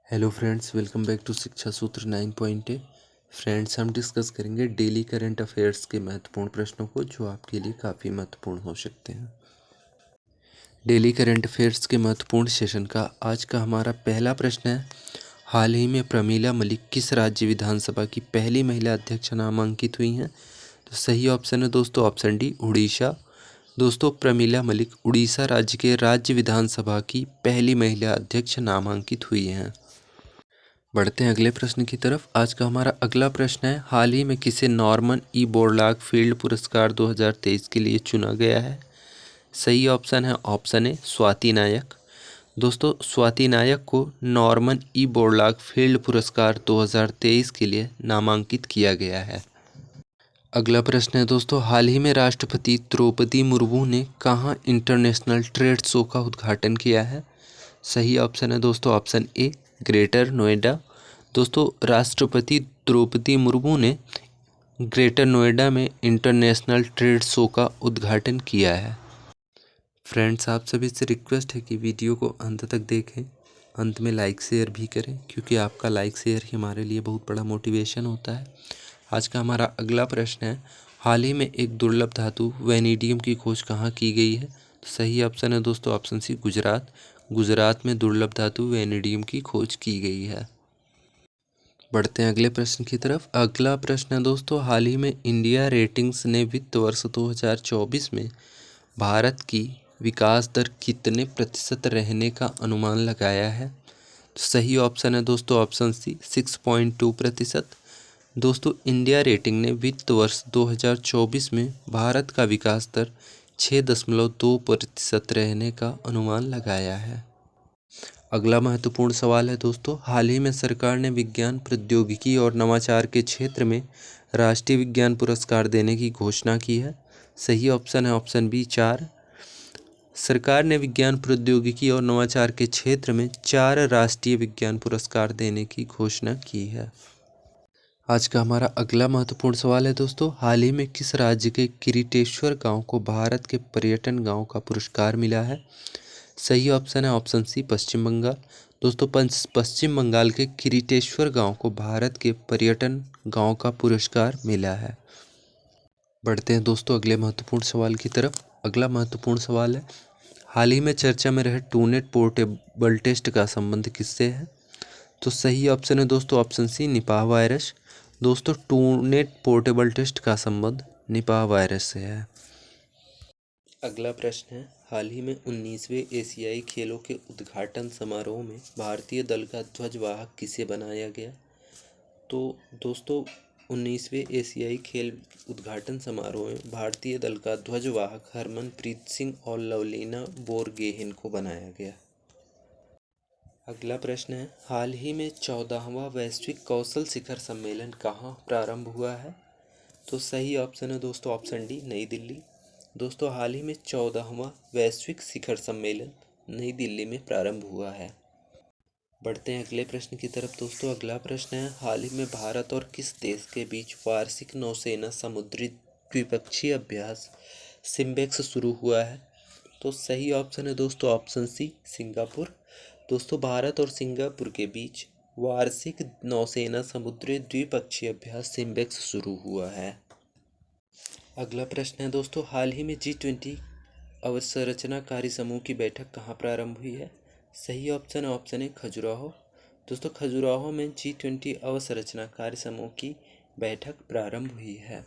Hello friends, welcome back to Shiksha Sutra 9.8। Friends, हम discuss करेंगे daily current affairs के महत्वपूर्ण प्रश्नों को जो आपके लिए काफ़ी महत्वपूर्ण हो सकते हैं। डेली करंट अफेयर्स के महत्वपूर्ण सेशन का आज का हमारा पहला प्रश्न है, हाल ही में प्रमीला मलिक किस राज्य विधानसभा की पहली महिला अध्यक्ष नामांकित हुई हैं? तो सही ऑप्शन है दोस्तों ऑप्शन डी, उड़ीसा। दोस्तों, प्रमीला मलिक उड़ीसा राज्य के राज्य विधानसभा की पहली महिला अध्यक्ष नामांकित हुई हैं। बढ़ते हैं अगले प्रश्न की तरफ। आज का हमारा अगला प्रश्न है, हाल ही में किसे नॉर्मन ई बोरलॉग फील्ड पुरस्कार 2023 के लिए चुना गया है? सही ऑप्शन है ऑप्शन ए, स्वाति नायक। दोस्तों, स्वाति नायक को नॉर्मन ई बोरलॉग फील्ड पुरस्कार 2023 के लिए नामांकित किया गया है। अगला प्रश्न है दोस्तों, हाल ही में राष्ट्रपति द्रौपदी मुर्मू ने कहाँ इंटरनेशनल ट्रेड शो का उद्घाटन किया है? सही ऑप्शन है दोस्तों ऑप्शन ए, ग्रेटर नोएडा। दोस्तों, राष्ट्रपति द्रौपदी मुर्मू ने ग्रेटर नोएडा में इंटरनेशनल ट्रेड शो का उद्घाटन किया है। फ्रेंड्स, आप सभी से रिक्वेस्ट है कि वीडियो को अंत तक देखें, अंत में लाइक शेयर भी करें, क्योंकि आपका लाइक शेयर ही हमारे लिए बहुत बड़ा मोटिवेशन होता है। आज का हमारा अगला प्रश्न है, हाल ही में एक दुर्लभ धातु वेनेडियम की खोज कहाँ की गई है? तो सही ऑप्शन है दोस्तों ऑप्शन सी, गुजरात। गुजरात में दुर्लभ धातु वेनेडियम की खोज की गई है। बढ़ते हैं अगले प्रश्न की तरफ। अगला प्रश्न है दोस्तों, हाल ही में इंडिया रेटिंग्स ने वित्त वर्ष 2024 में भारत की विकास दर कितने प्रतिशत रहने का अनुमान लगाया है? तो सही ऑप्शन है दोस्तों ऑप्शन सी, 6.2%। दोस्तों, इंडिया रेटिंग ने वित्त वर्ष 2024 में भारत का विकास दर 6.2% रहने का अनुमान लगाया है। अगला महत्वपूर्ण सवाल है दोस्तों, हाल ही में सरकार ने विज्ञान प्रौद्योगिकी और नवाचार के क्षेत्र में राष्ट्रीय विज्ञान पुरस्कार देने की घोषणा की है। सही ऑप्शन है ऑप्शन बी, 4। सरकार ने विज्ञान प्रौद्योगिकी और नवाचार के क्षेत्र में 4 राष्ट्रीय विज्ञान पुरस्कार देने की घोषणा की है। आज का हमारा अगला महत्वपूर्ण सवाल है दोस्तों, हाल ही में किस राज्य के किरीटेश्वर गांव को भारत के पर्यटन गांव का पुरस्कार मिला है? सही ऑप्शन है ऑप्शन सी, पश्चिम बंगाल। दोस्तों, पश्चिम बंगाल के किरीटेश्वर गांव को भारत के पर्यटन गांव का पुरस्कार मिला है। बढ़ते हैं दोस्तों अगले महत्वपूर्ण सवाल की तरफ। अगला महत्वपूर्ण सवाल है, हाल ही में चर्चा में रहे टूनेट पोर्टेबल टेस्ट का संबंध किससे है? तो सही ऑप्शन है दोस्तों ऑप्शन सी, निपाह वायरस। दोस्तों, टूनेट पोर्टेबल टेस्ट का संबंध निपाह वायरस से है। अगला प्रश्न है, हाल ही में 19वें एशियाई खेलों के उद्घाटन समारोह में भारतीय दल का ध्वजवाहक किसे बनाया गया? तो दोस्तों, 19वें एशियाई खेल उद्घाटन समारोह में भारतीय दल का ध्वजवाहक हरमनप्रीत सिंह और लवलीना बोरगोहेन को बनाया गया। अगला प्रश्न है, हाल ही में 14वां वैश्विक कौशल शिखर सम्मेलन कहाँ प्रारंभ हुआ है? तो सही ऑप्शन है दोस्तों ऑप्शन डी, नई दिल्ली। दोस्तों, हाल ही में 14वां वैश्विक शिखर सम्मेलन नई दिल्ली में प्रारंभ हुआ है। बढ़ते हैं अगले प्रश्न की तरफ दोस्तों। अगला प्रश्न है, हाल ही में भारत और किस देश के बीच वार्षिक नौसेना समुद्री द्विपक्षीय अभ्यास सिम्बेक्स शुरू हुआ है? तो सही ऑप्शन है दोस्तों ऑप्शन सी, सिंगापुर। दोस्तों, भारत और सिंगापुर के बीच वार्षिक नौसेना समुद्री द्विपक्षीय अभ्यास सिम्बेक्स शुरू हुआ है। अगला प्रश्न है दोस्तों, हाल ही में G20 अवसंरचना कार्य समूह की बैठक कहाँ प्रारंभ हुई है? सही ऑप्शन है ऑप्शन ए, खजुराहो। दोस्तों, खजुराहो में G20 अवसंरचना कार्य समूह की बैठक प्रारंभ हुई है।